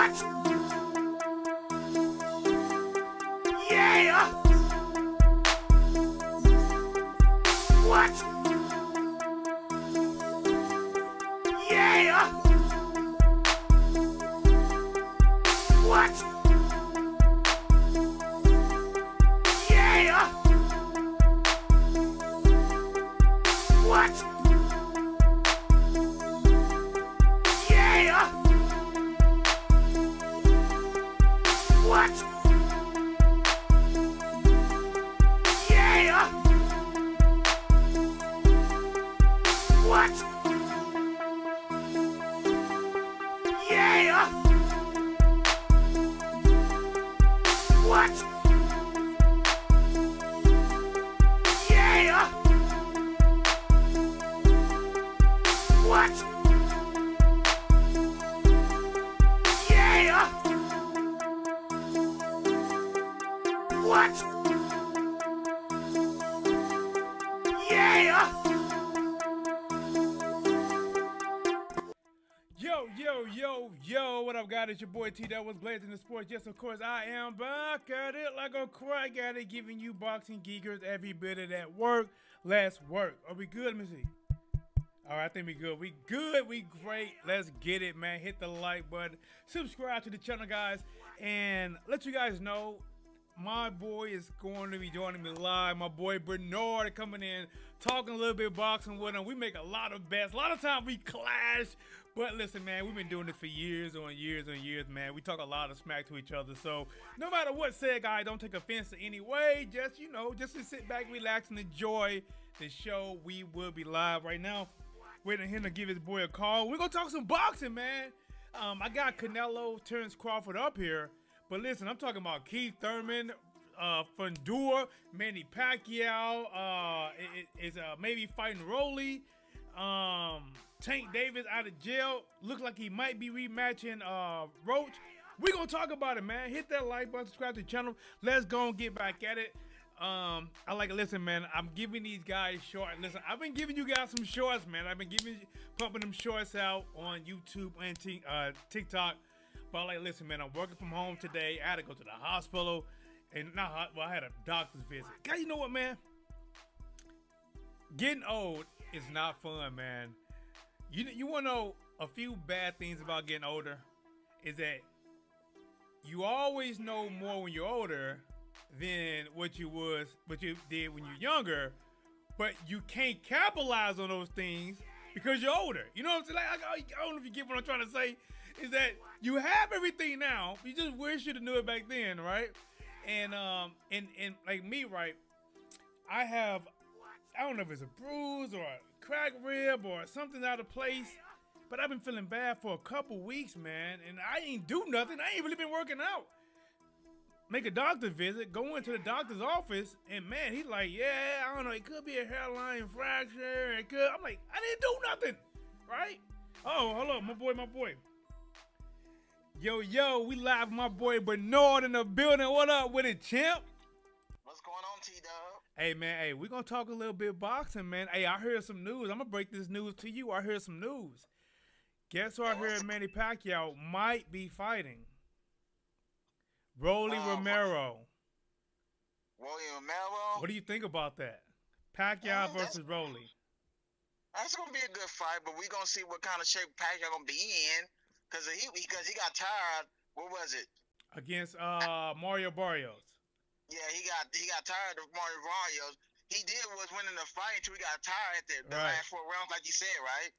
Yeah! What? Yeah! What? Yeah! What? Yeah! What? Yeah! What? Yeah! What? Yeah! What? Yeah! What? Yeah! Yo, what up, guys? It's your boy T. That was Blazing the Sports. Yes, of course, I am back at it like a crack at it, giving you boxing geekers every bit of that work. Let's work. Are we good, Missy? All right, I think we good. We good. We great. Let's get it, man. Hit the like button. Subscribe to the channel, guys. And let you guys know, my boy is going to be joining me live. My boy Bernard coming in, talking a little bit boxing with him. We make a lot of bets. A lot of times we clash. But listen, man, we've been doing this for years on years on years, man. We talk a lot of smack to each other. So no matter what said, guys, don't take offense to any way. Just, just to sit back, relax, and enjoy the show. We will be live right now. Waiting for him to give his boy a call. We're going to talk some boxing, man. I got Canelo, Terence Crawford up here. But listen, I'm talking about Keith Thurman, Fundora, Manny Pacquiao, is maybe fighting Rolly. Tank Davis out of jail. Looks like he might be rematching Roach. We're going to talk about it, man. Hit that like button, subscribe to the channel. Let's go and get back at it. I like it. Listen, man, I'm giving these guys short. Listen, I've been giving you guys some shorts, man. I've been pumping them shorts out on YouTube and TikTok. But like, listen, man, I'm working from home today. I had to go to the hospital. And I had a doctor's visit. God, you know what, man? Getting old is not fun, man. You want to know a few bad things about getting older? Is that you always know more when you're older than what you did when you're younger, but you can't capitalize on those things because you're older. You know what I'm saying? Like, I don't know if you get what I'm trying to say. Is that you have everything now, you just wish you'd have knew it back then, right? And like me, right? I don't know if it's a bruise or a cracked rib or something out of place, but I've been feeling bad for a couple weeks, man, and I ain't do nothing. I ain't really been working out. Make a doctor visit, go into the doctor's office, and man, he's like, yeah, I don't know, it could be a hairline fracture. I'm like, I didn't do nothing, right? Oh, hold on, my boy. Yo, we live with my boy Bernard in the building. What up with it, champ? What's going on, T-Dub? Hey, man, we're going to talk a little bit boxing, man. Hey, I heard some news. I'm going to break this news to you. I heard some news. Guess who I heard Manny Pacquiao might be fighting? Rolly Romero. Rolly Romero? What do you think about that? Pacquiao versus Rolly. That's going to be a good fight, but we're going to see what kind of shape Pacquiao going to be in. Because he got tired. What was it? Against Mario Barrios. Yeah, he got tired of Mario Barrios. He was winning the fight until he got tired at the last 4 rounds, like you said, right?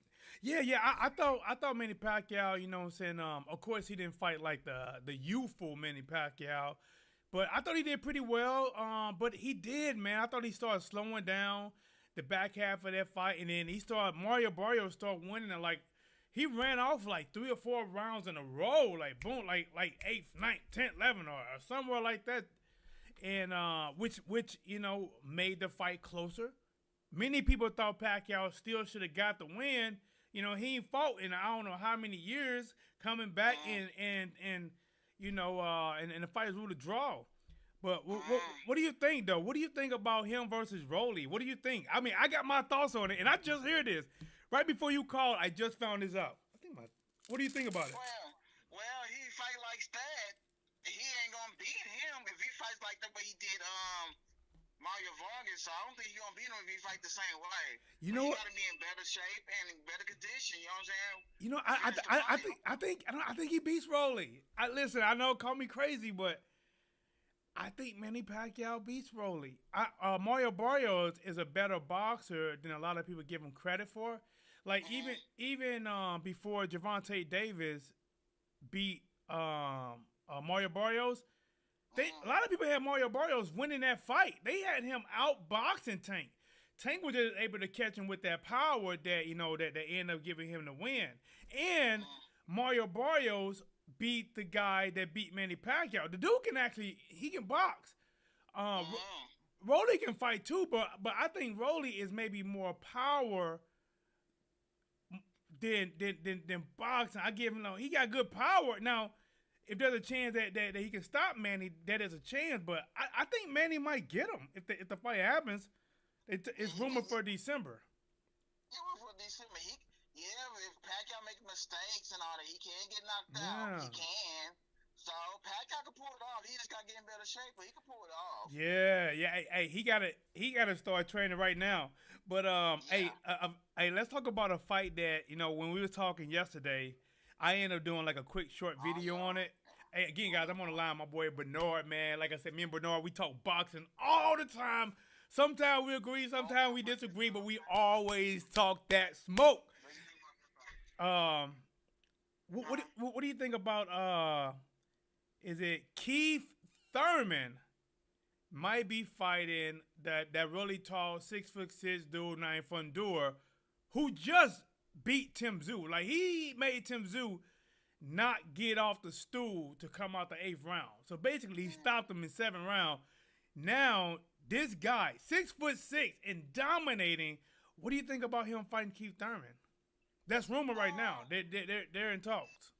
Yeah. I thought Manny Pacquiao, you know what I'm saying? Of course, he didn't fight like the youthful Manny Pacquiao, but I thought he did pretty well. But he did, man. I thought he started slowing down the back half of that fight, and then Mario Barrios started winning, and like, he ran off like 3 or 4 rounds in a row, like boom, like 8th, 9th, 10th, 11th, or somewhere like that, and which made the fight closer. Many people thought Pacquiao still should have got the win. He ain't fought in I don't know how many years, coming back and the fight is ruled a draw. But what do you think though? What do you think about him versus Rolly? What do you think? I mean, I got my thoughts on it, and I just heard this. Right before you called, I just found this out. What do you think about it? Well, he fight fights that, he ain't gonna beat him if he fights like the way he did Mario Vargas. So I don't think he's gonna beat him if he fight the same way. You But know he what? gotta be in better shape and in better condition. You know what I'm saying? You know, To finish the fight. I think he beats Rolly. Listen, I know, call me crazy, but I think Manny Pacquiao beats Rolly. Mario Barrios is a better boxer than a lot of people give him credit for. Like even before Gervonta Davis beat Mario Barrios, a lot of people had Mario Barrios winning that fight. They had him outboxing Tank. Tank was just able to catch him with that power that that they ended up giving him the win. And Mario Barrios beat the guy that beat Manny Pacquiao. The dude he can box. Rolly can fight too, but I think Rolly is maybe more power than boxing. I give him he got good power. Now, if there's a chance that he can stop Manny, that is a chance. But I think Manny might get him if the fight happens. It's rumored for December. For December, if Pacquiao make mistakes and all that, he can get knocked out. He can. So Pacquiao can pull it off. He just gotta get in better shape, but he can pull it off. Yeah. Hey, he gotta start training right now. But hey, let's talk about a fight that when we were talking yesterday, I ended up doing like a quick short video on it. Hey, again, guys, I'm on the line with my boy Bernard, man. Like I said, me and Bernard, we talk boxing all the time. Sometimes we agree, sometimes we disagree, but we always talk that smoke. What do you think about is it Keith Thurman might be fighting that really tall 6'6" dude named Fundora, who just beat Tim Tszyu. Like, he made Tim Tszyu not get off the stool to come out the 8th round. So basically, he stopped him in 7th round. Now, this guy, 6'6" and dominating. What do you think about him fighting Keith Thurman? That's rumor right now. They're in talks.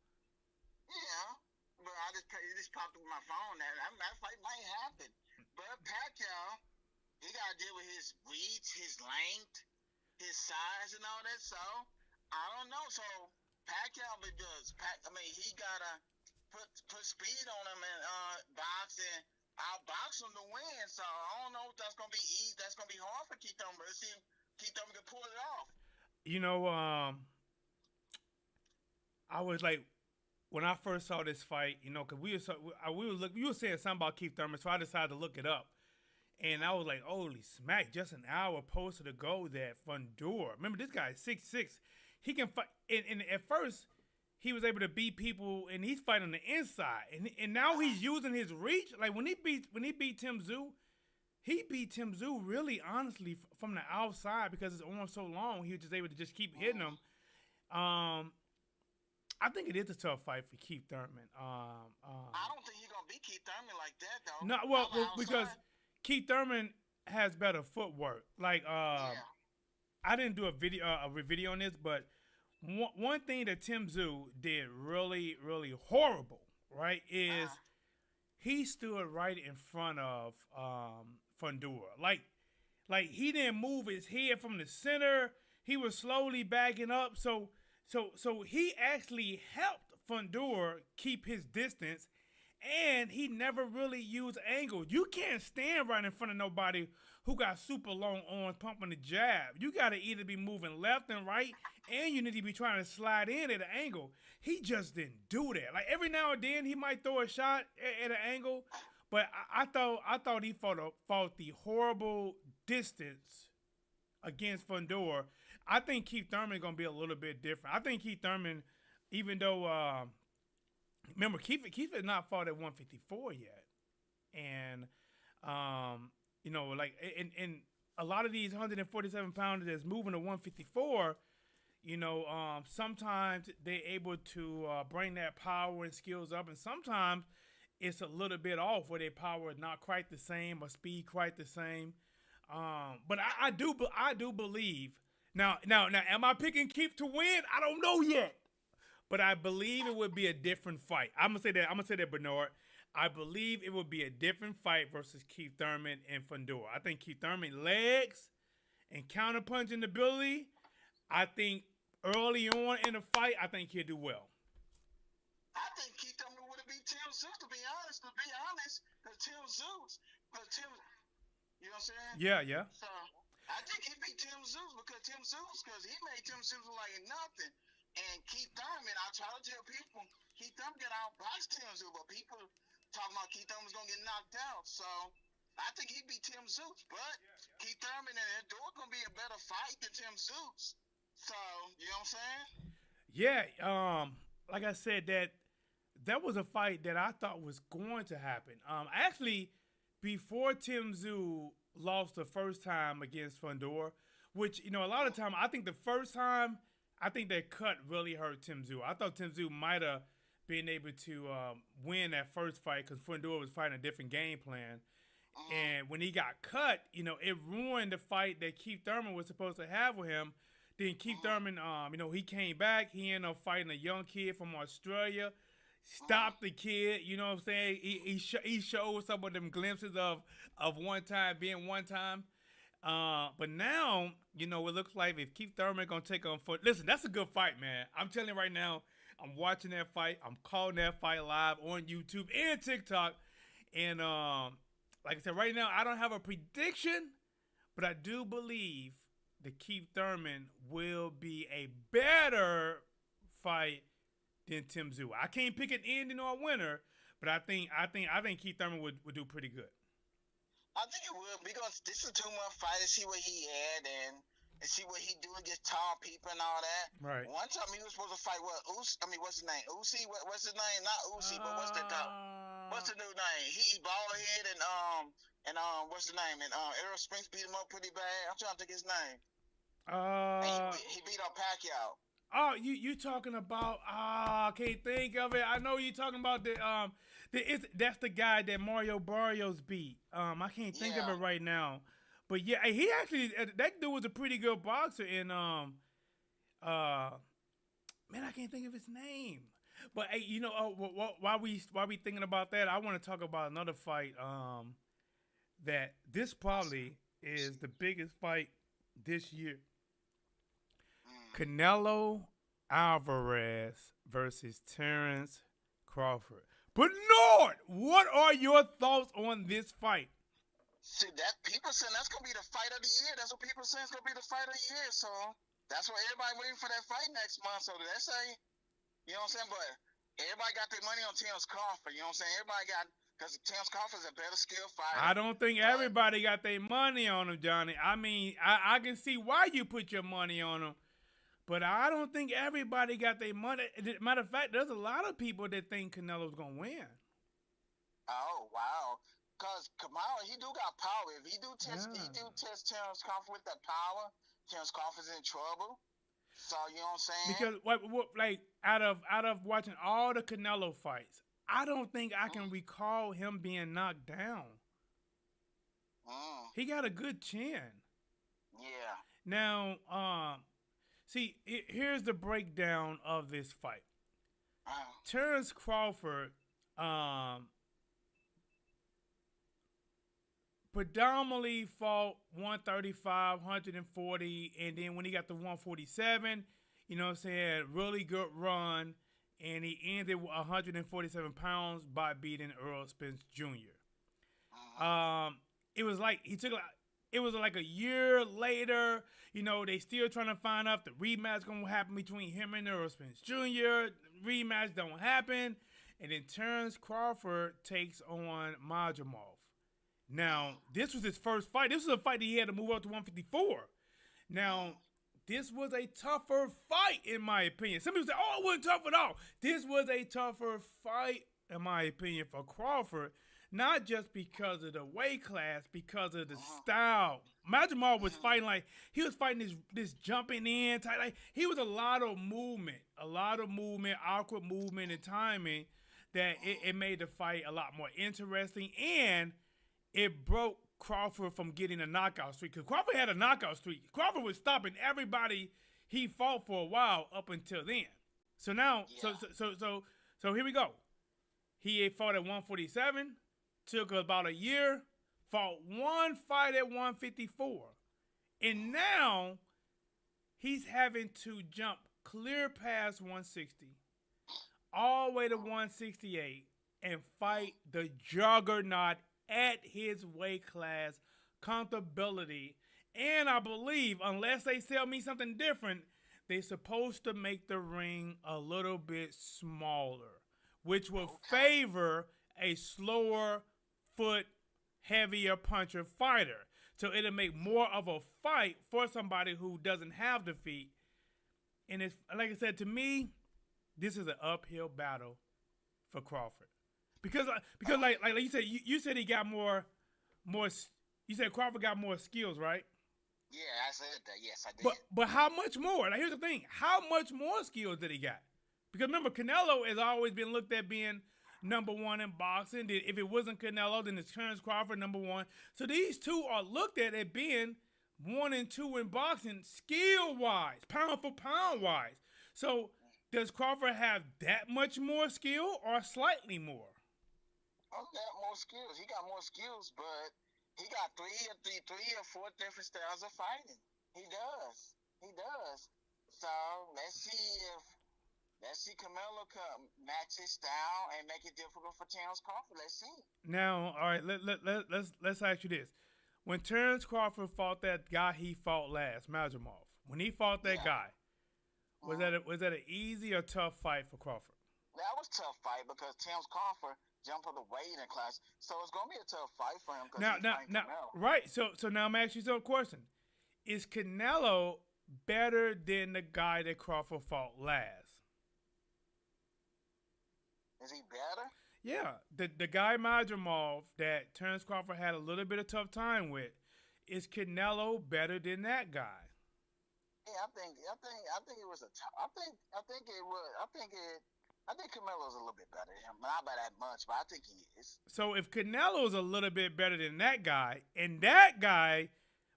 Yeah, but it just popped up my phone that fight might happen. But Pacquiao, he got to deal with his reach, his length, his size, and all that. So I don't know. So Pacquiao does. He gotta put speed on him and box and outbox him to win. So I don't know if that's gonna be easy. That's gonna be hard for Keith Thurman. Let's see if Keith Thurman can pull it off. I was like, when I first saw this fight, because we were saying something about Keith Thurman, so I decided to look it up. And I was like, holy smack, just an hour posted ago that Fundora. Remember, this guy is 6'6". He can fight. And at first, he was able to beat people, and he's fighting on the inside. And now he's using his reach. Like, when he beat Tim Tszyu, he beat Tim Tszyu really, honestly, from the outside because his arm's so long, he was just able to just keep hitting him. I think it is a tough fight for Keith Thurman. I don't think he's going to beat Keith Thurman like that, though. No, well because Keith Thurman has better footwork. Like, I didn't do a video on this, but one thing that Tim Tszyu did really, really horrible, right, is he stood right in front of Fundora. Like he didn't move his head from the center. He was slowly backing up. So he actually helped Fundora keep his distance, and he never really used angles. You can't stand right in front of nobody who got super long arms pumping the jab. You got to either be moving left and right, and you need to be trying to slide in at an angle. He just didn't do that. Like, every now and then he might throw a shot at an angle, but I thought he fought the horrible distance against Fundora. I think Keith Thurman is going to be a little bit different. I think Keith Thurman, even though, remember, Keith has not fought at 154 yet. And, like, in a lot of these 147 pounders that's moving to 154, sometimes they're able to bring that power and skills up. And sometimes it's a little bit off where their power is not quite the same or speed quite the same. But I do believe. Now, am I picking Keith to win? I don't know yet, but I believe it would be a different fight. I'm gonna say that, Bernard. I believe it would be a different fight versus Keith Thurman and Fundora. I think Keith Thurman legs and counterpunching ability. I think early on in the fight, I think he'll do well. I think Keith Thurman would have beat Tim Zeus. But Tim, you know what I'm saying? Yeah, yeah. So I think he beat Tim Zeus because he made Tim Zeus look like nothing. And Keith Thurman, I try to tell people, Keith Thurman got outboxed Tim Zeus, but people talking about Keith Thurman's gonna get knocked out. So I think he beat Tim Zeus, but Keith Thurman and Endor gonna be a better fight than Tim Zeus. So you know what I'm saying? Yeah, like I said, that was a fight that I thought was going to happen. Actually, before Tim Tszyu lost the first time against Fundora, which a lot of time I think the first time I think that cut really hurt Tim Tszyu. I thought Tim Tszyu might have been able to win that first fight because Fundora was fighting a different game plan. And when he got cut, it ruined the fight that Keith Thurman was supposed to have with him. Then Keith Thurman, he came back. He ended up fighting a young kid from Australia. Stopped the kid, you know what I'm saying? He showed some of them glimpses of one time being one time. But now, it looks like if Keith Thurman gonna take on foot. Listen, that's a good fight, man. I'm telling you right now, I'm watching that fight. I'm calling that fight live on YouTube and TikTok. And like I said, right now I don't have a prediction, but I do believe that Keith Thurman will be a better fight than Tim Tszyu. I can't pick an ending or a winner, but I think Keith Thurman would do pretty good. I think it will because this is a 2-month fight to see what he had and see what he do against tall people and all that. Right. One time he was supposed to fight what's his name? Uzi? What's his name? Not Uzi, but what's the new name? He bald head and what's the name? And Errol Spinks beat him up pretty bad. I'm trying to think his name. He beat up Pacquiao. Oh, you talking about? I can't think of it. I know you talking about that's the guy that Mario Barrios beat. I can't think of it right now. But yeah, he actually that dude was a pretty good boxer. And man, I can't think of his name. But hey, while we thinking about that, I want to talk about another fight. That this probably is the biggest fight this year. Canelo Alvarez versus Terence Crawford. But Lord, what are your thoughts on this fight? See, that people saying that's gonna be the fight of the year. That's what people saying is gonna be the fight of the year. So that's what everybody waiting for that fight next month. So they say, you know what I'm saying? But everybody got their money on Terence Crawford. You know what I'm saying? Everybody got because Terence Crawford is a better skill fighter. I don't think everybody got their money on him, Johnny. I mean, I can see why you put your money on him. But I don't think everybody got their money. Matter of fact, there's a lot of people that think Canelo's going to win. Oh, wow. Because Kamala, he do got power. If he do test Terence Crawford with that power, Terence Crawford's in trouble. So, you know what I'm saying? Because, like, out of watching all the Canelo fights, I don't think I can recall him being knocked down. He got a good chin. Yeah. Now, see, here's the breakdown of this fight. Terence Crawford predominantly fought 135, 140, and then when he got to 147, you know what I'm saying, really good run, and he ended with 147 pounds by beating Errol Spence Jr. It was like it was like a year later, they still trying to find out if the rematch going to happen between him and Errol Spence Jr. Rematch don't happen. And then Terence Crawford takes on Majamov. Now, this was his first fight. This was a fight that he had to move up to 154. Now, this was a tougher fight, in my opinion. Some people say, oh, it wasn't tough at all. This was a tougher fight, in my opinion, for Crawford. Not just because of the weight class, because of the style. Majamov was fighting like, he was fighting this jumping in type. Like, he was a lot of movement, awkward movement and timing that it made the fight a lot more interesting. And it broke Crawford from getting a knockout streak. Because Crawford had a knockout streak. Crawford was stopping everybody he fought for a while up until then. So now, so here we go. He fought at 147. Took about a year, fought one fight at 154. And now he's having to jump clear past 160, all the way to 168, and fight the juggernaut at his weight class, comfortability, and I believe, unless they tell me something different, they're supposed to make the ring a little bit smaller, which will Okay. favor a slower foot, heavier puncher fighter. So it'll make more of a fight for somebody who doesn't have the feet. And it's like I said, to me, this is an uphill battle for Crawford because Uh, like you said, you said he got more. You said Crawford got more skills, right? yeah, I said that. Yes, I But did. but how much more? Like here's the thing: how much more skills did he got? Because remember, Canelo has always been looked at being number one in boxing. If it wasn't Canelo, then it's Terence Crawford number one. So these two are looked at being one and two in boxing, skill wise, pound for pound wise. So does Crawford have that much more skill or slightly more? Oh, he got more skills. He got more skills, but he got three or four different styles of fighting. He does. He does. So let's see Camelo come match his style and make it difficult for Terence Crawford. Let's see. Now, all right, let's ask you this: when Terence Crawford fought that guy he fought last, Majumov, when he fought that Yeah. guy, Mm-hmm. was that an easy or tough fight for Crawford? That was a tough fight because Terence Crawford jumped for the weight in class. So it's gonna be a tough fight for him because he's fighting Now, Camelo. right. So now I'm asking you a question: is Canelo better than the guy that Crawford fought last? Is he better? Yeah, the guy Majumov that Terence Crawford had a little bit of tough time with. Is Canelo better than that guy? Yeah, I think it was a. I think it was. I think Camelo's a little bit better than him. Not by that much, but I think he is. So if Canelo's a little bit better than that guy, and that guy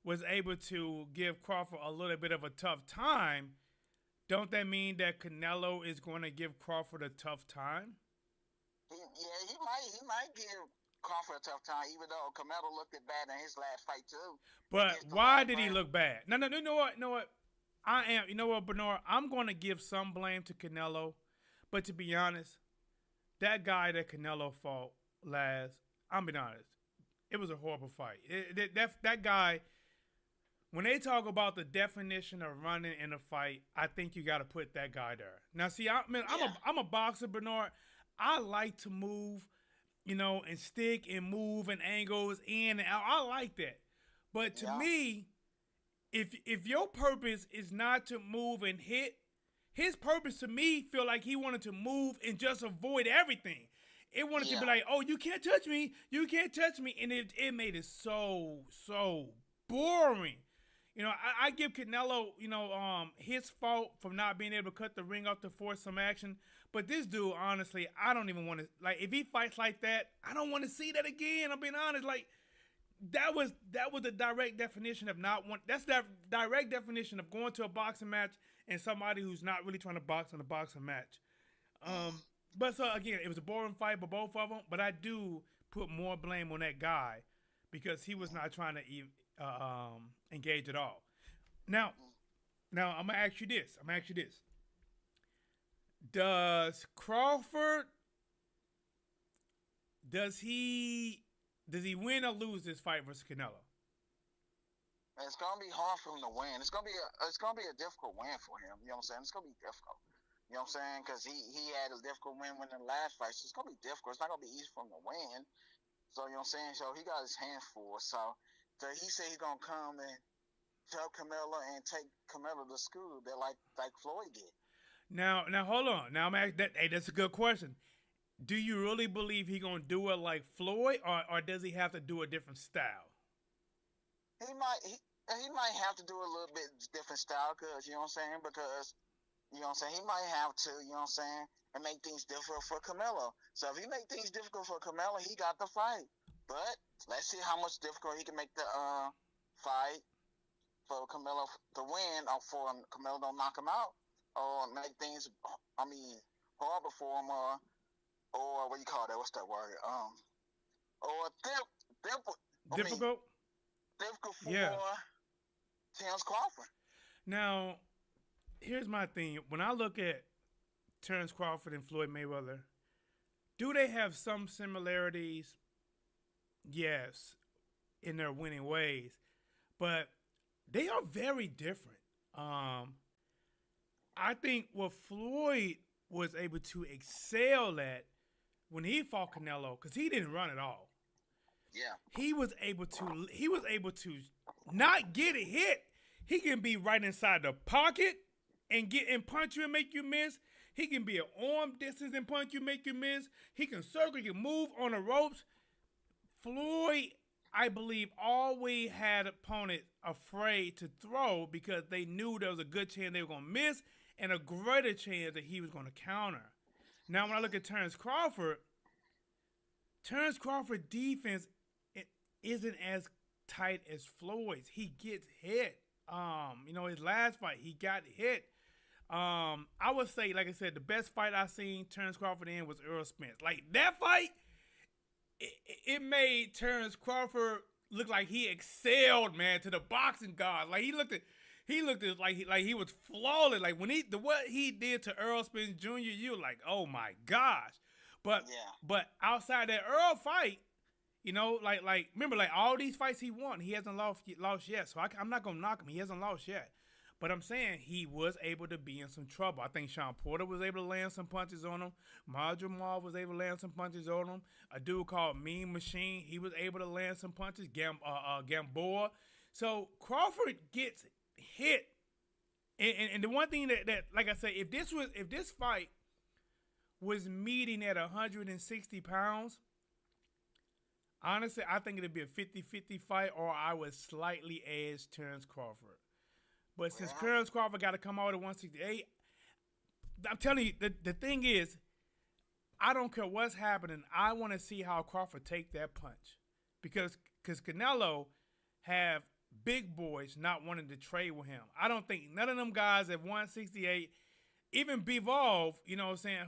was able to give Crawford a little bit of a tough time, don't that mean that Canelo is going to give Crawford a tough time? Yeah, he might give Crawford a tough time, even though Camelo looked it bad in his last fight too. But Against the why last did he fight. look bad? No, you know what? You know what? You know what, Bernard? I'm going to give some blame to Canelo, but to be honest, that guy that Canelo fought last, I'm being honest, it was a horrible fight. That guy, when they talk about the definition of running in a fight, I think you got to put that guy there. Now, see, Yeah, I'm a boxer, Bernard. I like to move, and stick and move and angles in and out. I like that. But to yeah, me, if your purpose is not to move and hit, his purpose to me feel like he wanted to move and just avoid everything. It wanted to be yeah, like, oh, you can't touch me, and it made it so boring. I give Canelo, his fault for not being able to cut the ring off to force some action. But this dude, honestly, I don't even want to like. If he fights like that, I don't want to see that again. I'm being honest. Like that was the direct definition of not want. That's the direct definition of going to a boxing match and somebody who's not really trying to box in a boxing match. But so again, it was a boring fight by both of them. But I do put more blame on that guy because he was not trying to engage at all. Now, now I'm gonna ask you this. Does Crawford does he win or lose this fight versus Canelo? it's gonna be hard for him to win. It's gonna be a difficult win for him. You know what I'm saying? It's gonna be difficult. You know what I'm saying? Because he had a difficult win in the last fight, so it's gonna be difficult. It's not gonna be easy for him to win. So you know what I'm saying? So he got his hands full. So he said he's gonna come and help Camelo and take Camelo to school, that like Floyd did. Now hold on. Now I'm asking that. Hey, that's a good question. Do you really believe he gonna do it like Floyd, or does he have to do a different style? He might have to do a little bit different style, cause you know what I'm saying? Because you know what I'm saying, he might have to, you know what I'm saying, and make things difficult for Camelo. So if he make things difficult for Camelo, he got the fight. But let's see how much difficult he can make the fight for Camelo to win, or for Camelo don't knock him out, or make things, I mean, horrible for him, or what you call that? What's that word? Or difficult. I mean, Difficult? difficult for Yeah. Terence Crawford. Now, here's my thing. When I look at Terence Crawford and Floyd Mayweather, do they have some similarities? yes, in their winning ways, but they are very different. Um, I think what Floyd was able to excel at when he fought Canelo, because he didn't run at all. Yeah. He was able to not get a hit. He can be right inside the pocket and get and punch you and make you miss. He can be at arm distance and punch you, make you miss. He can circle, he can move on the ropes. Floyd, I believe, always had opponents afraid to throw because they knew there was a good chance they were going to miss and a greater chance that he was going to counter. Now, when I look at Terence Crawford defense isn't as tight as Floyd's. He gets hit. His last fight, he got hit. I would say, like I said, the best fight I seen Terence Crawford in was Earl Spence. Like that fight, it made Terence Crawford look like he excelled, man, to the boxing gods. Like he looked at like he was flawless. Like when what he did to Earl Spence Jr., you were like, oh my gosh. But outside that Earl fight, remember, like all these fights he won, he hasn't lost yet. So I'm not gonna knock him. He hasn't lost yet. But I'm saying he was able to be in some trouble. I think Sean Porter was able to land some punches on him. Jamal was able to land some punches on him. A dude called Mean Machine, he was able to land some punches. Gamboa. So Crawford gets hit. And the one thing that like I said, if this fight was meeting at 160 pounds, honestly, I think it'd be a 50-50 fight, or I would slightly edge Terence Crawford. But since Terence Crawford got to come out at 168, I'm telling you, the thing is, I don't care what's happening. I want to see how Crawford take that punch. Because Canelo have big boys not wanting to trade with him. I don't think none of them guys at 168, even Bivol,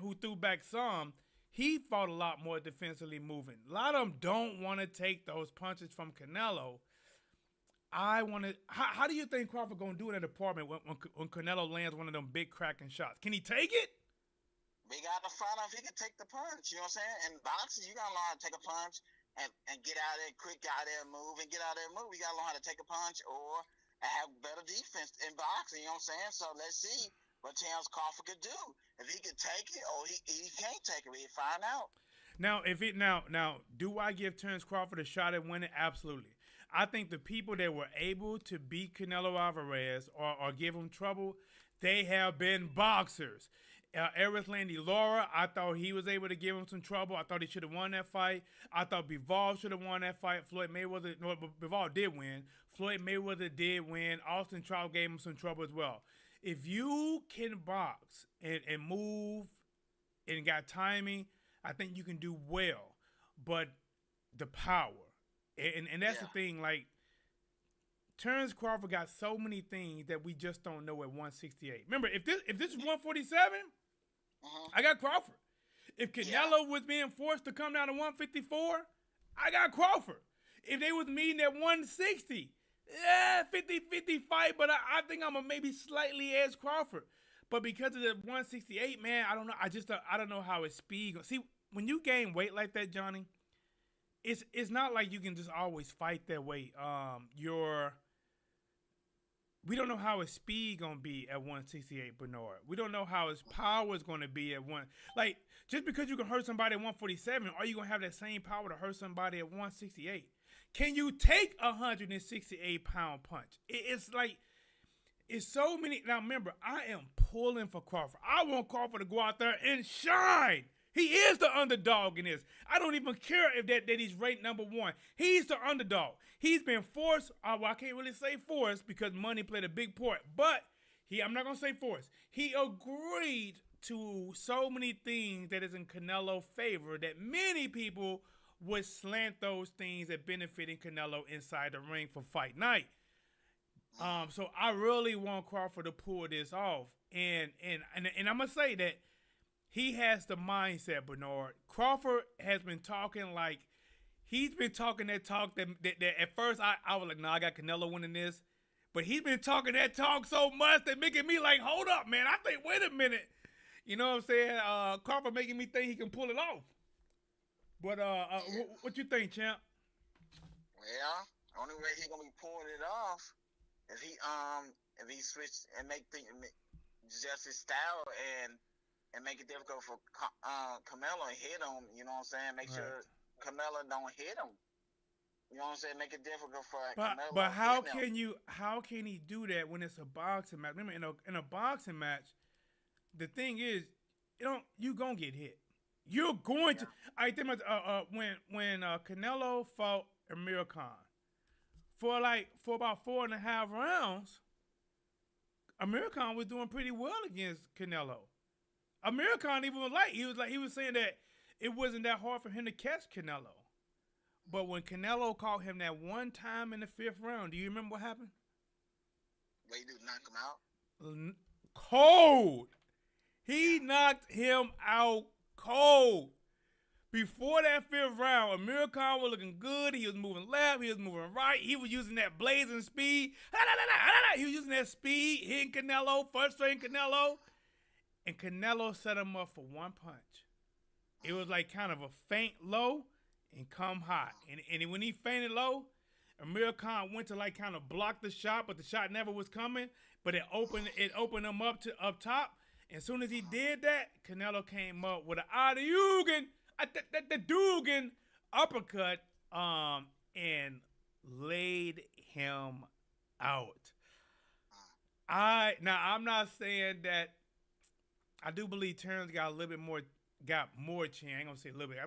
who threw back some, he fought a lot more defensively moving. A lot of them don't want to take those punches from Canelo. How do you think Crawford gonna do in that department when Canelo lands one of them big cracking shots? Can he take it? We got to find out if he can take the punch. You know what I'm saying? In boxing, you got to learn how to take a punch and get out there quick, get out there and move, and get out there and move. We got to learn how to take a punch or have better defense in boxing. You know what I'm saying? So let's see what Terence Crawford could do. If he can take it or he can't take it, we find out. Now, do I give Terence Crawford a shot at winning? Absolutely. I think the people that were able to beat Canelo Alvarez or give him trouble, they have been boxers. Erislandy Lara, I thought he was able to give him some trouble. I thought he should have won that fight. I thought Bivol should have won that fight. Bivol did win. Floyd Mayweather did win. Austin Trout gave him some trouble as well. If you can box and move and got timing, I think you can do well. But the power. And that's the thing, like, Terence Crawford got so many things that we just don't know at 168. Remember, if this is 147, I got Crawford. If Canelo was being forced to come down to 154, I got Crawford. If they was meeting at 160, 50-50 fight, but I think I'm gonna maybe slightly edge Crawford. But because of the 168, man, I don't know. I don't know how his speed. See, when you gain weight like that, Johnny, it's not like you can just always fight that weight. We don't know how his speed gonna be at 168, Bernard. We don't know how his power is gonna be at one. Like, just because you can hurt somebody at 147, are you gonna have that same power to hurt somebody at 168? Can you take a 168-pound punch? It's like, it's so many. Now remember, I am pulling for Crawford. I want Crawford to go out there and shine. He is the underdog in this. I don't even care if that he's ranked number one. He's the underdog. He's been forced. I can't really say forced because money played a big part. But I'm not going to say forced. He agreed to so many things that is in Canelo's favor that many people would slant those things that benefiting Canelo inside the ring for fight night. So I really want Crawford to pull this off. And I'm going to say that he has the mindset, Bernard. Crawford has been talking like, he's been talking that talk that at first I was like, nah, I got Canelo winning this. But he's been talking that talk so much that making me like, hold up, man. I think, wait a minute. You know what I'm saying? Crawford making me think he can pull it off. But what you think, champ? Yeah. Only way he gonna be pulling it off if he switch and just his style and make it difficult for Canelo and hit him. You know what I'm saying? Make Right. sure Canelo don't hit him. You know what I'm saying? Make it difficult for But Canelo hitting him. how can he do that when it's a boxing match? Remember, in a boxing match, the thing is, you gonna get hit. You're going to. Yeah. I think when Canelo fought Amir Khan for about 4.5 rounds, Amir Khan was doing pretty well against Canelo. Amir Khan even he was saying that it wasn't that hard for him to catch Canelo. But when Canelo caught him that one time in the 5th round, do you remember what happened? What you do, knock him out? Cold. He knocked him out cold. Before that 5th round, Amir Khan was looking good. He was moving left. He was moving right. He was using that blazing speed. He was using that speed, hitting Canelo, frustrating Canelo. And Canelo set him up for one punch. It was like kind of a feint low and come high. And when he feinted low, Amir Khan went to like kind of block the shot, but the shot never was coming. But it opened him up top. And as soon as he did that, Canelo came up with an the Dugan uppercut and laid him out. I'm not saying that. I do believe Terence got more chin. I ain't gonna say a little bit. I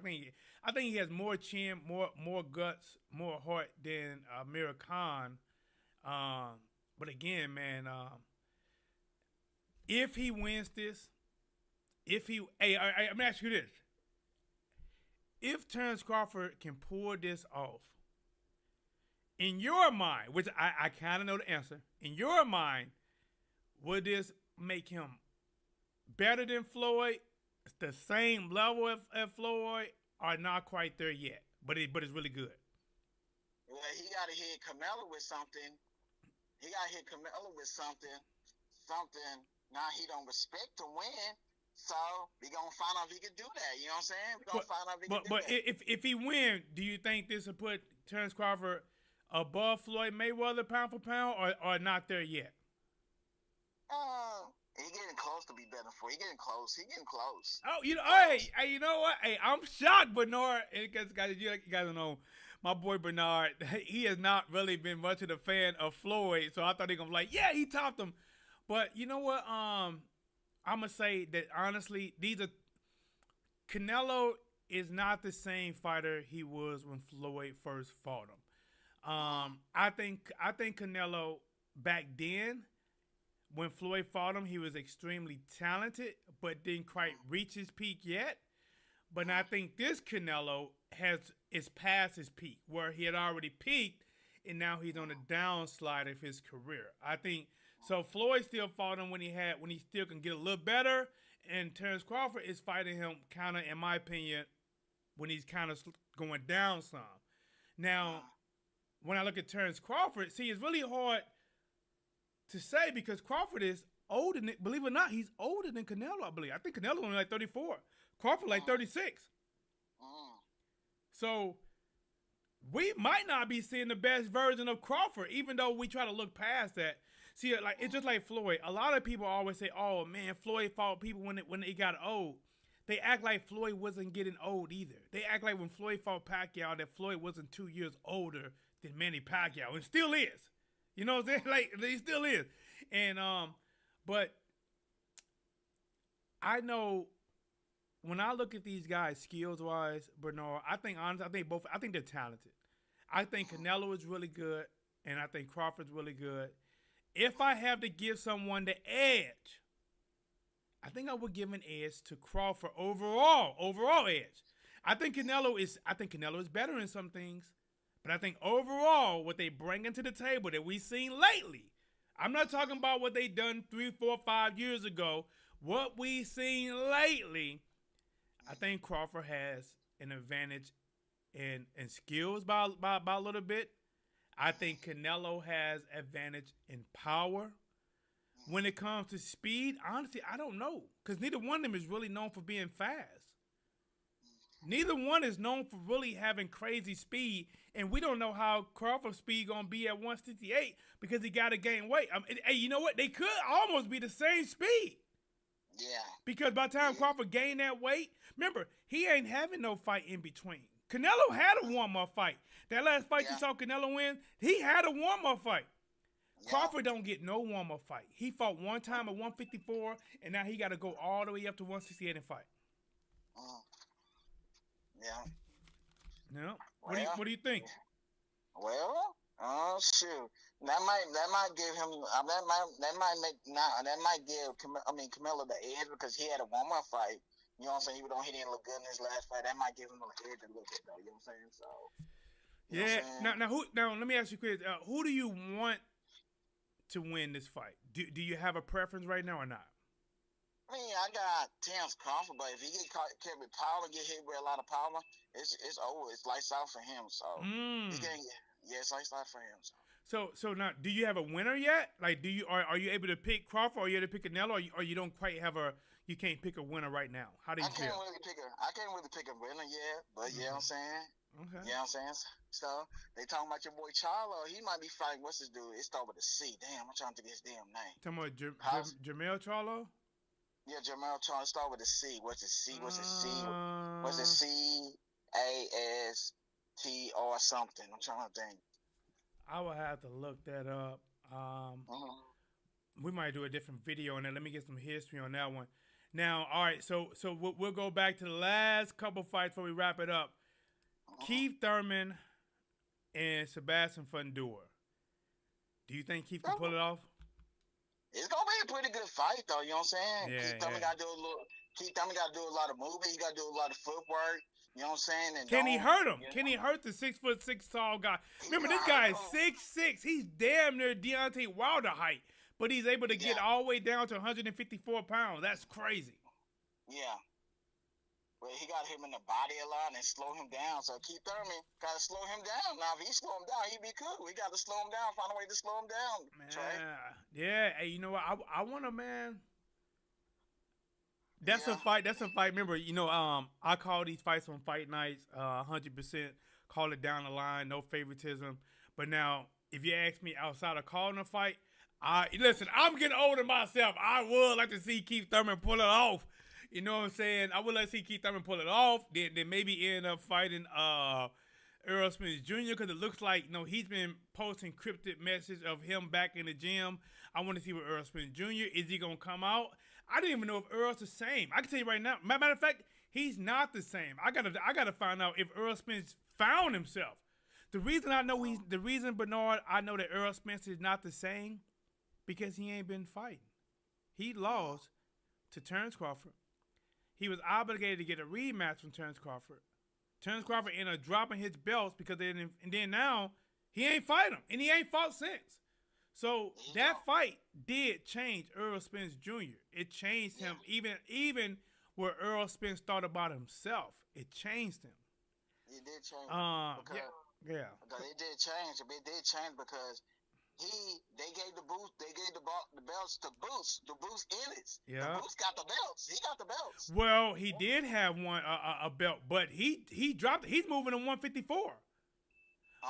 think he has more chin, more guts, more heart than Amir Khan. But again, man, if he wins this, I'm gonna ask you this: if Terence Crawford can pull this off, in your mind, which I kind of know the answer, in your mind, would this make him better than Floyd, the same level as Floyd, or not quite there yet? But it's really good. Well, he got to hit Canelo with something. Something. Now he don't respect to win. So we gonna find out if he can do that. You know what I'm saying? We gonna find out if he can do that. But if he win, do you think this will put Terence Crawford above Floyd Mayweather pound for pound, or not there yet? He getting close to be better for. He getting close. Oh, hey, you know what? Hey, I'm shocked, Bernard. Because you guys don't know, my boy Bernard, he has not really been much of a fan of Floyd, so I thought he gonna be like, yeah, he topped him. But you know what? I'm gonna say that honestly, Canelo is not the same fighter he was when Floyd first fought him. I think Canelo back then, when Floyd fought him, he was extremely talented, but didn't quite reach his peak yet. But I think this Canelo is past his peak, where he had already peaked, and now he's on the downslide of his career. I think so. Floyd still fought him when he still can get a little better, and Terence Crawford is fighting him kind of, in my opinion, when he's kind of going down some. Now, when I look at Terence Crawford, see, it's really hard to say because Crawford is older than, believe it or not, he's older than Canelo, I believe. I think Canelo's only like 34. Crawford like 36. So we might not be seeing the best version of Crawford, even though we try to look past that. See, like it's just like Floyd. A lot of people always say, "Oh man, Floyd fought people when it got old." They act like Floyd wasn't getting old either. They act like when Floyd fought Pacquiao that Floyd wasn't 2 years older than Manny Pacquiao, and still is. You know what I'm saying? Like he still is. And but I know when I look at these guys skills wise, Bernard, I think they're talented. I think Canelo is really good, and I think Crawford's really good. If I have to give someone the edge, I think I would give an edge to Crawford overall edge. I think Canelo is better in some things, but I think overall what they bring into the table that we've seen lately, I'm not talking about what they done 3, 4, 5 years ago. What we've seen lately, I think Crawford has an advantage in skills by a little bit. I think Canelo has advantage in power. When it comes to speed, honestly, I don't know. Because neither one of them is really known for being fast. Neither one is known for really having crazy speed, and we don't know how Crawford's speed gonna be at 168 because he got to gain weight. Hey, you know what? They could almost be the same speed. Yeah. Because by the time Crawford gained that weight, remember, he ain't having no fight in between. Canelo had a warm-up fight. That last fight you saw Canelo win, he had a warm-up fight. Yeah. Crawford don't get no warm-up fight. He fought one time at 154, and now he got to go all the way up to 168 and fight. Yeah. No. What do you think? Well, shoot. That might give him. That might give Canelo the edge because he had a warm-up fight. You know what I'm saying? Even though he didn't look good in his last fight, that might give him an edge a little bit, though. You know what I'm saying? So. Now, let me ask you quick. Who do you want to win this fight? Do you have a preference right now or not? I mean, I got Terence Crawford, but if he get hit with power, get hit with a lot of power, it's over. It's lights out for him. So it's lights out for him. So now, do you have a winner yet? Like, are you able to pick Crawford, or are you able to pick Canelo, or you don't quite have you can't pick a winner right now? How do you feel? I can't really pick a winner yet, but you know what I'm saying? Okay. You know what I'm saying? So, they talking about your boy Charlo. He might be fighting, what's his dude? It starts with a C. Damn, I'm trying to think his damn name. Talking about Jamel Charlo? Yeah, Jamel Charlo. Start with a C. What's it C? What's it C? What's it CAST or something? I'm trying to think. I will have to look that up. We might do a different video on that. Let me get some history on that one. Now, all right, so we'll go back to the last couple fights before we wrap it up. Keith Thurman and Sebastian Fundora. Do you think Keith can pull it off? It's gonna be a pretty good fight, though. You know what I'm saying? Yeah, Keith Thurman got to do a lot of movement. He got to do a lot of footwork. You know what I'm saying? And can he hurt him? Can he hurt the 6'6" tall guy? Remember, this guy is 6'6". He's damn near Deontay Wilder height, but he's able to get all the way down to 154 pounds. That's crazy. Yeah. Well, he got him in the body a lot and slow him down. So Keith Thurman got to slow him down. Now, if he slow him down, he'd be cool. We got to slow him down, find a way to slow him down. Yeah. Hey, you know what? I want to, man. That's a fight. That's a fight. Remember, I call these fights on fight nights 100%. Call it down the line, no favoritism. But now, if you ask me outside of calling a fight, listen, I'm getting older myself. I would like to see Keith Thurman pull it off. You know what I'm saying? I would like to see Keith Thurman pull it off. Then maybe end up fighting Errol Spence Jr. because it looks like he's been posting cryptic messages of him back in the gym. I want to see what Errol Spence Jr. is. He gonna come out? I didn't even know if Errol's the same. I can tell you right now. Matter of fact, he's not the same. I gotta find out if Errol Spence found himself. The reason Bernard, I know that Errol Spence is not the same because he ain't been fighting. He lost to Terence Crawford. He was obligated to get a rematch from Terence Crawford. Terence Crawford ended up dropping his belts because then now he ain't fight him, and he ain't fought since. So that fight did change Errol Spence Jr. It changed him, even where Errol Spence thought about himself. It changed him. It did change. Yeah. It did change. It did change because they gave the belts to Boots. The Boots Ellis. Yeah. The Boots got the belts. He got the belts. Well, he did have one a belt, but he dropped it. He's moving to 154.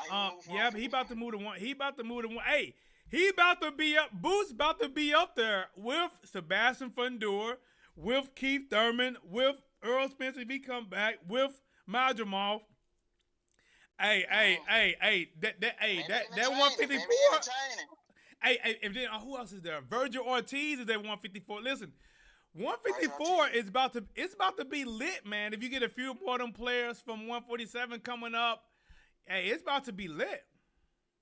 But he about to move to one. He about to move to one. Hey, he about to be up. Boots about to be up there with Sebastian Fundora, with Keith Thurman, with Errol Spence if he come back, with Madrimov. Hey, that 154. And then who else is there? Virgil Ortiz is at 154. Listen, 154 is about to be lit, man. If you get a few more of them players from 147 coming up, hey, it's about to be lit.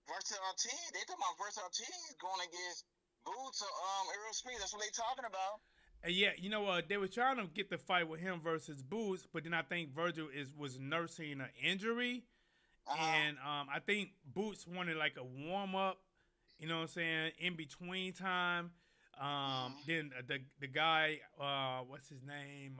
Virgil Ortiz, they talking about Virgil Ortiz going against Boots or Errol Spence. That's what they talking about. Yeah, they were trying to get the fight with him versus Boots, but then I think Virgil was nursing an injury. And I think Boots wanted like a warm up, you know what I'm saying, in between time. Then the guy, what's his name?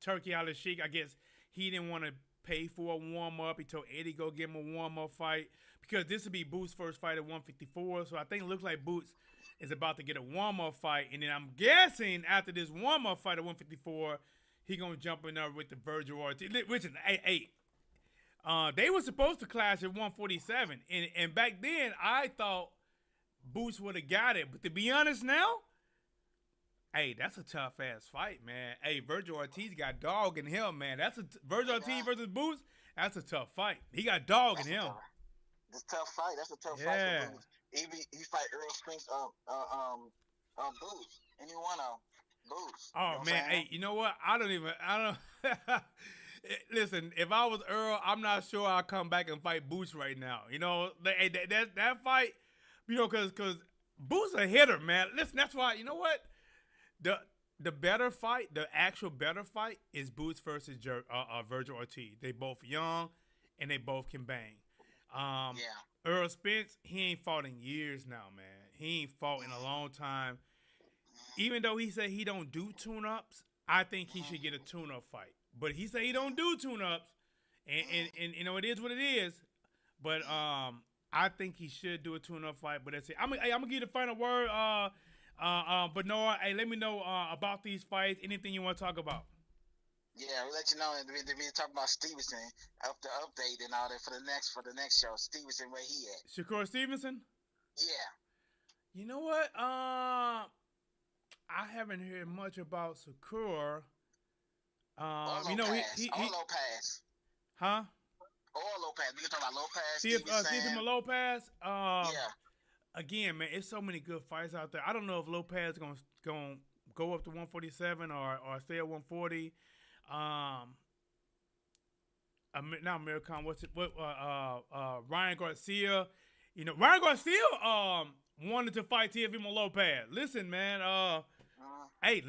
Turkey Al-Sheikh, I guess he didn't want to pay for a warm up. He told Eddie go give him a warm up fight because this would be Boots' first fight at 154. So I think it looks like Boots is about to get a warm up fight, and then I'm guessing after this warm up fight at 154. he gonna jump in there with the Virgil Ortiz. Which is they were supposed to clash at 147, and back then I thought Boots would have got it. But to be honest now, hey, that's a tough ass fight, man. Hey, Virgil Ortiz got dog in him, man. Virgil Ortiz versus Boots. That's a tough fight. He got dog in him. That's a tough fight. That's a tough fight for Boots. He fight Earl Spinks Boots. Any one of Boots. Oh man, hey, you know what? I don't. Listen, if I was Earl, I'm not sure I'll come back and fight Boots right now. You know, that fight, you know, because Boots a hitter, man. Listen, that's why, you know what? The better fight, the actual better fight is Boots versus Virgil Ortiz. They both young, and they both can bang. Earl Spence, he ain't fought in years now, man. He ain't fought in a long time. Even though he said he don't do tune-ups, I think he should get a tune-up fight. But he said he don't do tune-ups, and you know, it is what it is. But I think he should do a tune-up fight. But that's it. I'm gonna give you the final word. But Noah, hey, let me know about these fights. Anything you want to talk about? Yeah, we'll let you know. We talk about Stevenson after update and all that for the next show. Stevenson, where he at? Shakur Stevenson? Yeah. You know what? I haven't heard much about Shakur. You know, he Lopez. Huh? Or Lopez. We can talk about Lopez. Stephen Lopez. Yeah. Again, man, it's so many good fights out there. I don't know if Lopez is gonna go up to 147 or stay at 140. Not American. Ryan Garcia. You know, Ryan Garcia wanted to fight Teofimo Lopez. Listen, man. Hey,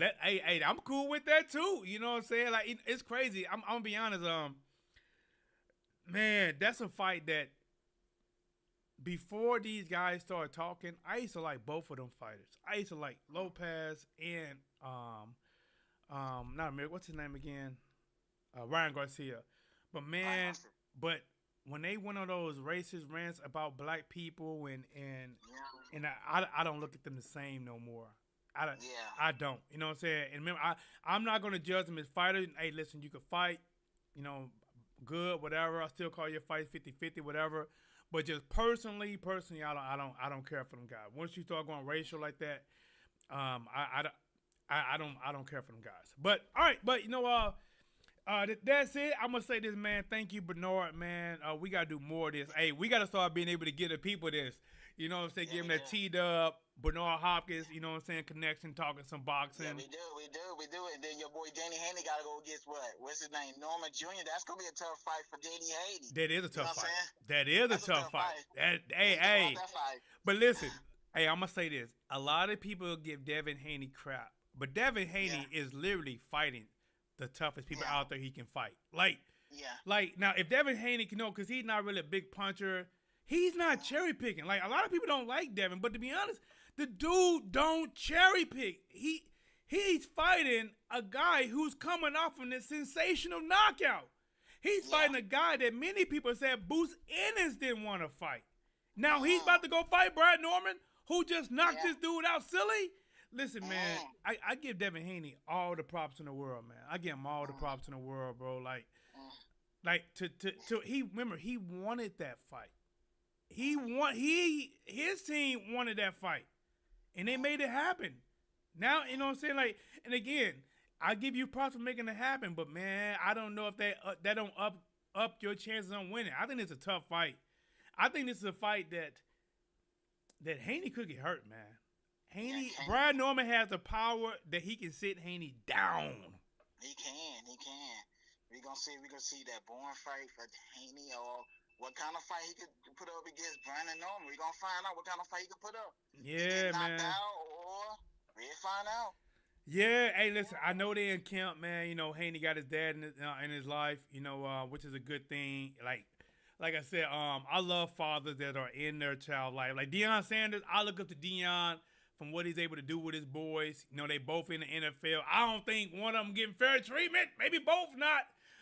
I'm cool with that too. You know what I'm saying? Like, it's crazy. I'm gonna be honest. Man, that's a fight that before these guys started talking, I used to like both of them fighters. I used to like Lopez and not American. What's his name again? Ryan Garcia. But man, but when they went on those racist rants about black people and I don't look at them the same no more. I don't. You know what I'm saying? And remember, I'm not gonna judge them as fighters. Hey, listen, you can fight, you know, good, whatever. I still call your fight 50-50, whatever. But just personally, I don't care for them guys. Once you start going racial like that, I don't care for them guys. But all right, but you know, that's it. I'm gonna say this, man. Thank you, Bernard, man. We gotta do more of this. Hey, we gotta start being able to get the people this. You know what I'm saying? Give them that T-Dub, Bernard Hopkins. You know what I'm saying? Connection, talking some boxing. Yeah, we do. And then your boy Danny Haney gotta go against what? What's his name? Norman Jr. That's gonna be a tough fight for Danny Haney. That is a tough fight. That is a tough fight. Hey. But listen, hey, I'm gonna say this. A lot of people give Devin Haney crap, but Devin Haney is literally fighting the toughest people out there he can fight. Like now, if Devin Haney can know, because he's not really a big puncher, he's not cherry picking. Like, a lot of people don't like Devin, but to be honest, the dude don't cherry pick. He's fighting a guy who's coming off of this sensational knockout. He's fighting a guy that many people said Bruce Ennis didn't want to fight. Now he's about to go fight Brad Norman, who just knocked this dude out silly. Listen, man, I give Devin Haney all the props in the world, man. I give him all the props in the world, bro. Remember, he wanted that fight. His team wanted that fight, and they made it happen. Now, you know what I'm saying? Like, and again, I give you props for making it happen, but man, I don't know if that don't up your chances on winning. I think it's a tough fight. I think this is a fight that Haney could get hurt, man. Brad Norman has the power that he can sit Haney down. He can. We're gonna see that born fight for Haney, or what kind of fight he could put up against Brandon Norman. We're gonna find out what kind of fight he could put up. Yeah, man. Knocked out, or we'll find out. Yeah, hey, listen, I know they in camp, man. You know, Haney got his dad in his life, you know, which is a good thing. Like I said, I love fathers that are in their child life. Like Deion Sanders, I look up to Deion from what he's able to do with his boys. You know, they both in the NFL. I don't think one of them getting fair treatment. Maybe both not.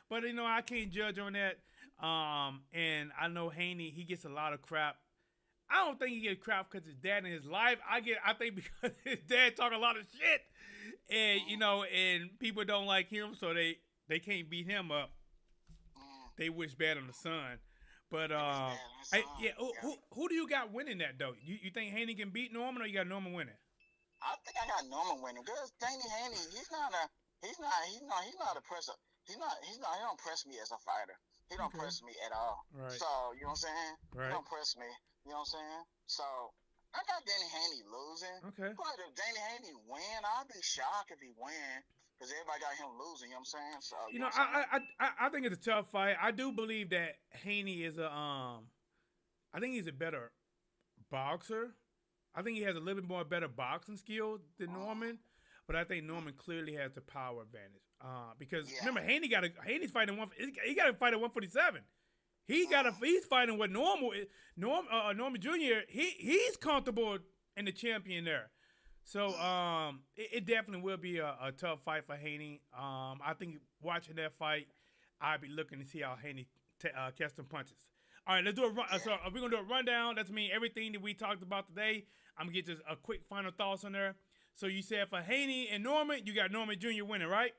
But, you know, I can't judge on that. And I know Haney, he gets a lot of crap. I don't think he gets crap because his dad in his life. I think because his dad talk a lot of shit, and and people don't like him, so they can't beat him up. They wish bad on the son. But yeah, who do you got winning that though? You think Haney can beat Norman, or you got Norman winning? I think I got Norman winning because Danny Haney, he's not a presser. He don't press me as a fighter. He don't press me at all. Right. So you know what I'm saying? Right. He don't press me. You know what I'm saying? So I got Danny Haney losing. Okay. But if Danny Haney win, I'll be shocked if he win. Because everybody got him losing, you know what I'm saying? So I think it's a tough fight. I do believe that Haney is I think he's a better boxer. I think he has a little bit more better boxing skill than Norman, but I think Norman clearly has the power advantage. Because remember, Haney's fighting he got to fight at 147. He's fighting what Norman Jr. He's comfortable in the champion there. So it definitely will be a tough fight for Haney. I think watching that fight, I'd be looking to see how Haney catch some punches. All right, let's do a run. So we're gonna do a rundown. That's mean everything that we talked about today. I'm gonna get just a quick final thoughts on there. So you said for Haney and Norman, you got Norman Jr. winning, right?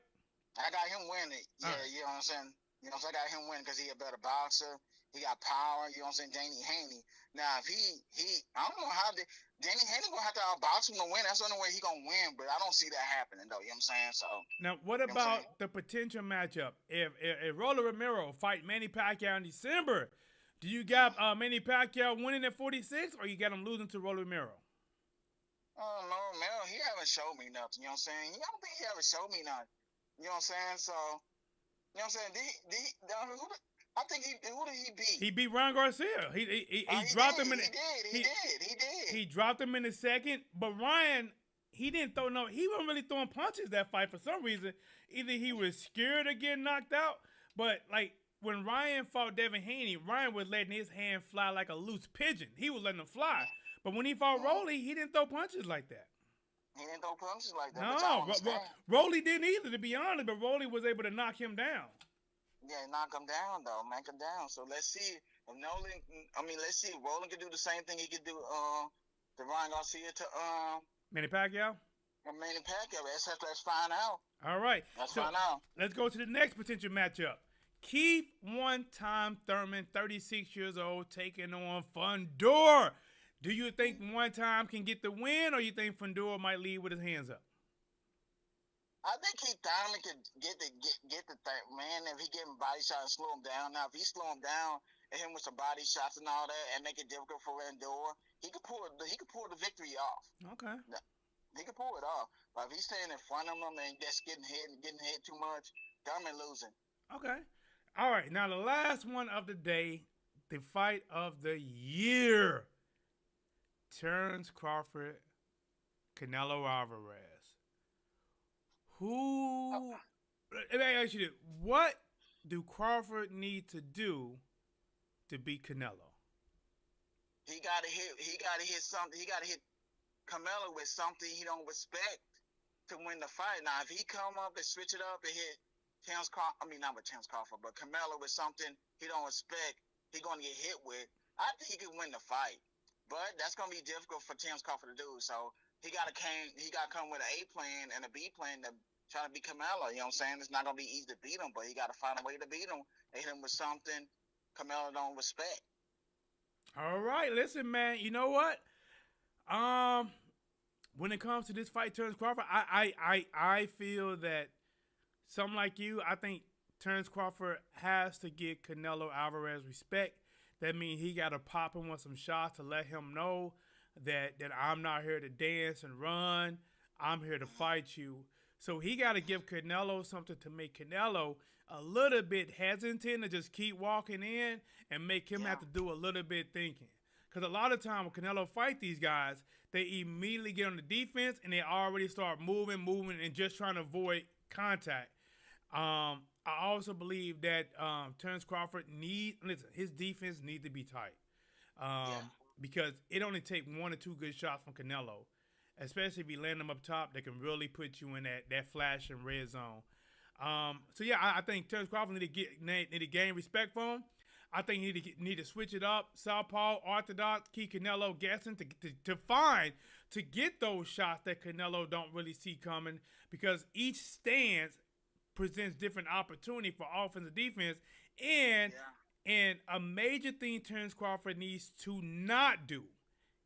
I got him winning. Yeah, right. You know what I'm saying? You know, so I got him winning because he a better boxer. He got power. You know what I'm saying? Danny Haney. Now, if I don't know how Danny Haney gonna have to outbox him to win. That's the only way he gonna win. But I don't see that happening though. You know what I'm saying? So now, what about the potential matchup? If Rolly Romero fight Manny Pacquiao in December, do you got Manny Pacquiao winning at 46, or you got him losing to Rolly Romero? Oh no, Romero, he haven't showed me nothing. You know what I'm saying? I don't think he ever showed me nothing. You know what I'm saying? So, you know what I'm saying? I think who did he beat? He beat Ryan Garcia. He dropped him in. He did. He dropped him in the second, but Ryan, he didn't throw no. He wasn't really throwing punches that fight for some reason. Either he was scared of getting knocked out, but like when Ryan fought Devin Haney, Ryan was letting his hand fly like a loose pigeon. He was letting him fly. But when he fought Rolly, he didn't throw punches like that. He didn't throw punches like that. No, Rolly didn't either, to be honest. But Rolly was able to knock him down. Yeah, knock him down though, knock him down. So let's see if let's see if Rolly can do the same thing he could do to Ryan Garcia to Manny Pacquiao. Manny Pacquiao. Let's find out. All right, let's find out. Let's go to the next potential matchup. Keith one-time Thurman, 36 years old, taking on Fundora. Do you think one time can get the win, or you think Fundora might lead with his hands up? I think Keith Thurman could get the thing, man. If he get him body shots and slow him down. Now, if he slow him down and him with some body shots and all that, and make it difficult for Fundora, he could pull the victory off. Okay. He could pull it off. But if he's staying in front of him and just getting hit too much, Thurman losing. Okay. All right. Now the last one of the day, the fight of the year. Terence Crawford, Canelo Alvarez. Let me ask you this. What do Crawford need to do to beat Canelo? He gotta hit something. He gotta hit Canelo with something he don't respect to win the fight. Now, if he come up and switch it up and hit Terence Crawford, not with Terence Crawford, but Canelo with something he don't respect, he gonna get hit with. I think he could win the fight. But that's gonna be difficult for Terence Crawford to do. So he gotta come with an A plan and a B plan to try to beat Canelo. You know what I'm saying? It's not gonna be easy to beat him, but he gotta find a way to beat him. Hit him with something Canelo don't respect. All right, listen, man. You know what? When it comes to this fight, Terence Crawford, I feel that something like you, I think Terence Crawford has to give Canelo Alvarez respect. That means he got to pop him with some shots to let him know that I'm not here to dance and run. I'm here to fight you. So he got to give Canelo something to make Canelo a little bit hesitant to just keep walking in and make him have to do a little bit thinking. Because a lot of time when Canelo fight these guys, they immediately get on the defense and they already start moving, and just trying to avoid contact. I also believe that Terence Crawford his defense needs to be tight. Because it only takes one or two good shots from Canelo, especially if you land them up top, they can really put you in that flash and red zone. I think Terence Crawford need to gain respect for him. I think he need to switch it up. Southpaw, orthodox, keep Canelo guessing to get those shots that Canelo don't really see coming, because each stance presents different opportunity for offense and defense. And a major thing Terence Crawford needs to not do,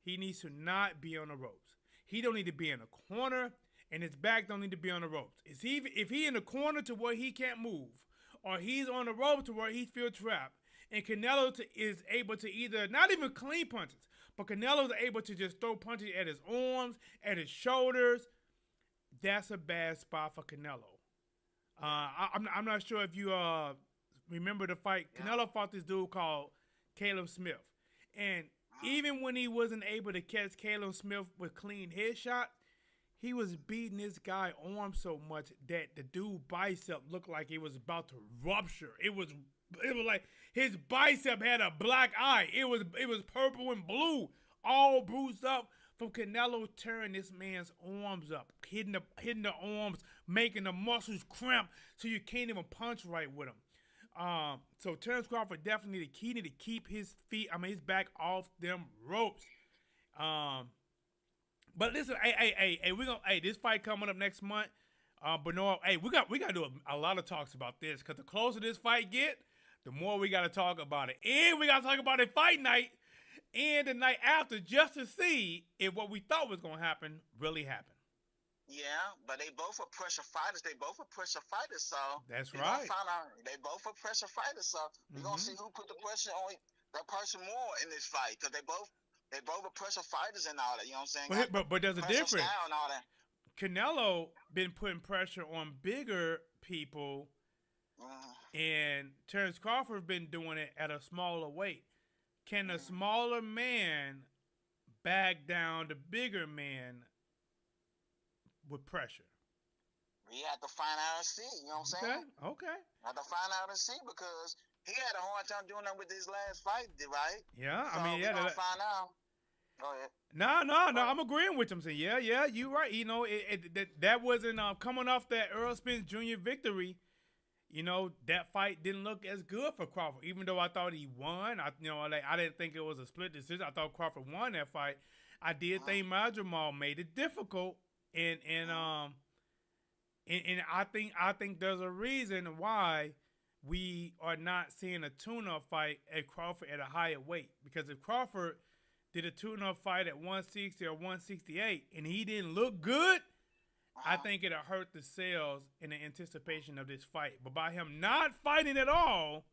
he needs to not be on the ropes. He don't need to be in a corner, and his back don't need to be on the ropes. If he in the corner to where he can't move, or he's on the ropes to where he feel trapped, and Canelo is able to either not even clean punches, but Canelo's able to just throw punches at his arms, at his shoulders, that's a bad spot for Canelo. I'm not sure if you remember the fight. Canelo fought this dude called Caleb Smith. And even when he wasn't able to catch Caleb Smith with clean headshot, he was beating this guy's arm so much that the dude's bicep looked like it was about to rupture. It was like his bicep had a black eye. It was purple and blue, all bruised up from Canelo tearing this man's arms up, hitting the arms, making the muscles cramp so you can't even punch right with him. So Terence Crawford definitely need to keep his back off them ropes. But listen, this fight coming up next month. Bernard, we got to do a lot of talks about this, because the closer this fight get, the more we got to talk about it, and we got to talk about it fight night and the night after, just to see if what we thought was gonna happen really happened. Yeah, but they both are pressure fighters. So that's right. They both are pressure fighters. So we're gonna see who put the pressure on that person more in this fight, because they both are pressure fighters and all that. You know what I'm saying? But there's a difference. And all that. Canelo been putting pressure on bigger people, and Terence Crawford been doing it at a smaller weight. Can a smaller man back down the bigger man with pressure? We have to find out and see. You know what I'm saying? Okay. Have to find out and see, because he had a hard time doing that with his last fight, right? Yeah, so we're gonna find out. Go ahead. No, I'm agreeing with him. Saying, yeah, you're right. You know, that wasn't coming off that Earl Spence Jr. victory. You know, that fight didn't look as good for Crawford, even though I thought he won. I didn't think it was a split decision. I thought Crawford won that fight. I did think Madrimal made it difficult, and I think there's a reason why we are not seeing a tune-up fight at Crawford at a higher weight. Because if Crawford did a tune-up fight at 160 or 168 and he didn't look good, I think it'll hurt the sales in the anticipation of this fight. But by him not fighting at all,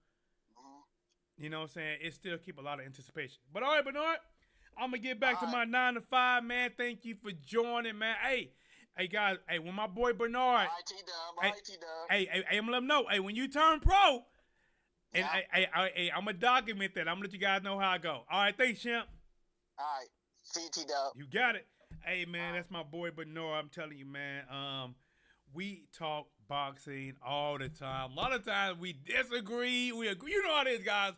you know what I'm saying, it still keep a lot of anticipation. But all right, Bernard, I'm going to get back to my 9 to 5, man. Thank you for joining, man. Hey, guys, when my boy Bernard, All right, T-Dub. Hey, I'm going to let him know, when you turn pro, and I'm going to document that. I'm going to let you guys know how I go. All right, thanks, champ. All right, see you, T-Dub. You got it. Hey, man, that's my boy Bernard. I'm telling you, man, we talk boxing all the time. A lot of times we disagree. We agree. You know how it is, guys.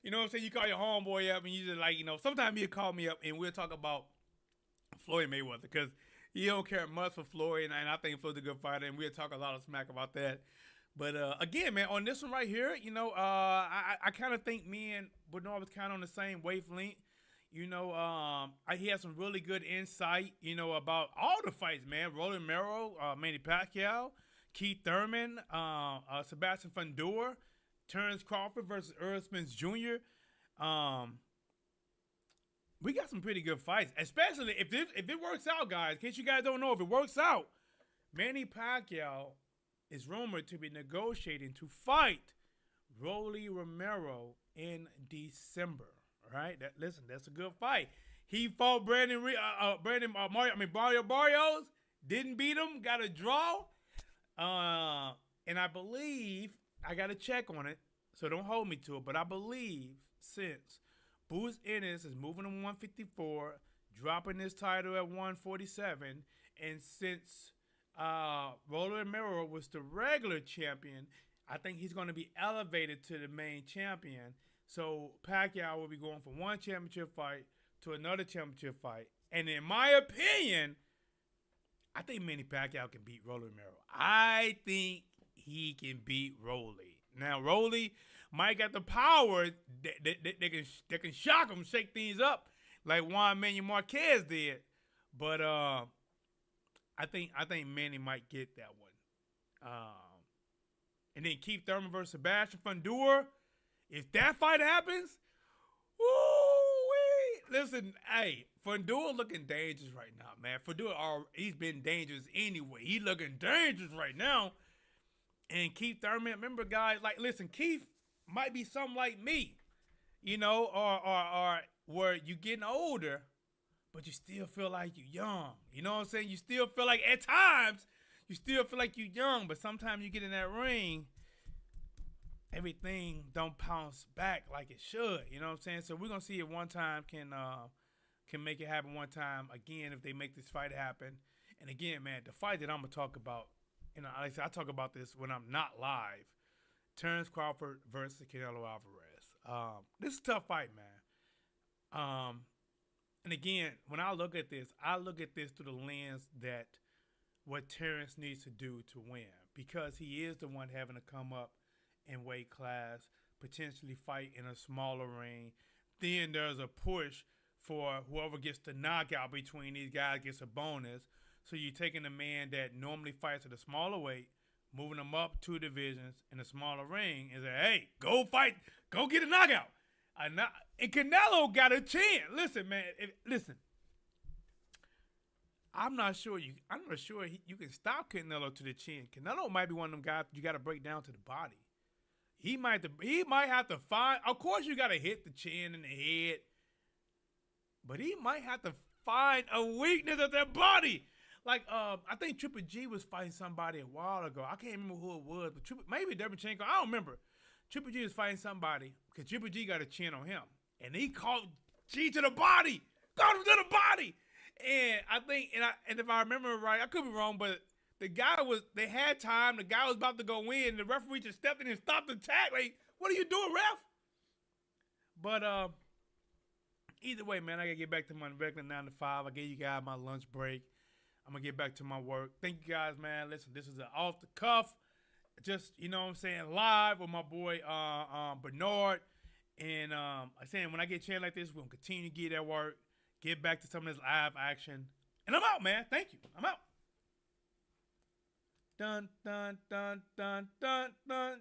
You know what I'm saying? You call your homeboy up and you just like, sometimes he'll call me up and we'll talk about Floyd Mayweather, because he don't care much for Floyd, and I think Floyd's a good fighter, and we'll talk a lot of smack about that. But again, man, on this one right here, I kind of think me and Bernard was kind of on the same wavelength. He has some really good insight, about all the fights, man. Roland Merrill, Manny Pacquiao, Keith Thurman, Sebastian Fundora, Terence Crawford versus Earl Spence Jr. We got some pretty good fights, especially if it works out, guys. In case you guys don't know, if it works out, Manny Pacquiao is rumored to be negotiating to fight Rolly Romero in December. Right, that's a good fight. He fought Mario Barrios, didn't beat him, got a draw, and I believe, I got to check on it, so don't hold me to it, but I believe since Bruce Ennis is moving to 154, dropping his title at 147, and since Rolly Romero was the regular champion, I think he's going to be elevated to the main champion. So Pacquiao will be going from one championship fight to another championship fight. And in my opinion, I think Manny Pacquiao can beat Rolly Romero. I think he can beat Rolly. Now, Rolly Mike got the power. They can shock him, shake things up like Juan Manuel Marquez did. But I think Manny might get that one. And then Keith Thurman versus Sebastian Fundora. If that fight happens, woo-wee. Listen, hey, Fundora looking dangerous right now, man. Fundora, he's been dangerous anyway. He looking dangerous right now. And Keith Thurman, remember, guys, like, listen, Keith might be something like me, you know, or where you getting older, but you still feel like you young. You know what I'm saying? You still feel like, at times, you still feel like you young, but sometimes you get in that ring, everything don't bounce back like it should. You know what I'm saying? So we're gonna see if one time can make it happen one time again if they make this fight happen. And again, man, the fight that I'm gonna talk about, you know, like I said, I talk about this when I'm not live. Terence Crawford versus Canelo Alvarez. This is a tough fight, man. And again, when I look at this through the lens that what Terence needs to do to win, because he is the one having to come up in weight class, potentially fight in a smaller ring. Then there's a push for whoever gets the knockout between these guys gets a bonus. So you're taking a man that normally fights at a smaller weight, moving him up 2 divisions in a smaller ring, and say, hey, go fight, go get a knockout. And Canelo got a chance. Listen, man, listen. I'm not sure you can stop Canelo to the chin. Canelo might be one of them guys you got to break down to the body. He might have to find. Of course, you got to hit the chin and the head, but he might have to find a weakness of their body. Like I think Triple G was fighting somebody a while ago. I can't remember who it was, but maybe Derbychenko. I don't remember. Triple G was fighting somebody because Triple G got a chin on him, and he caught G to the body, caught him to the body. And I think, and if I remember right, I could be wrong, but they had time. The guy was about to go in. The referee just stepped in and stopped the attack. Like, what are you doing, ref? But either way, man, I gotta get back to my regular 9 to 5. I gave you guys my lunch break. I'm gonna get back to my work. Thank you guys, man. Listen, this is an off the cuff, just, you know what I'm saying, live with my boy Bernard. And I'm saying, when I get a chance like this, we're gonna continue to get that work, get back to some of this live action. And I'm out, man. Thank you. I'm out. Dun, dun, dun, dun, dun, dun.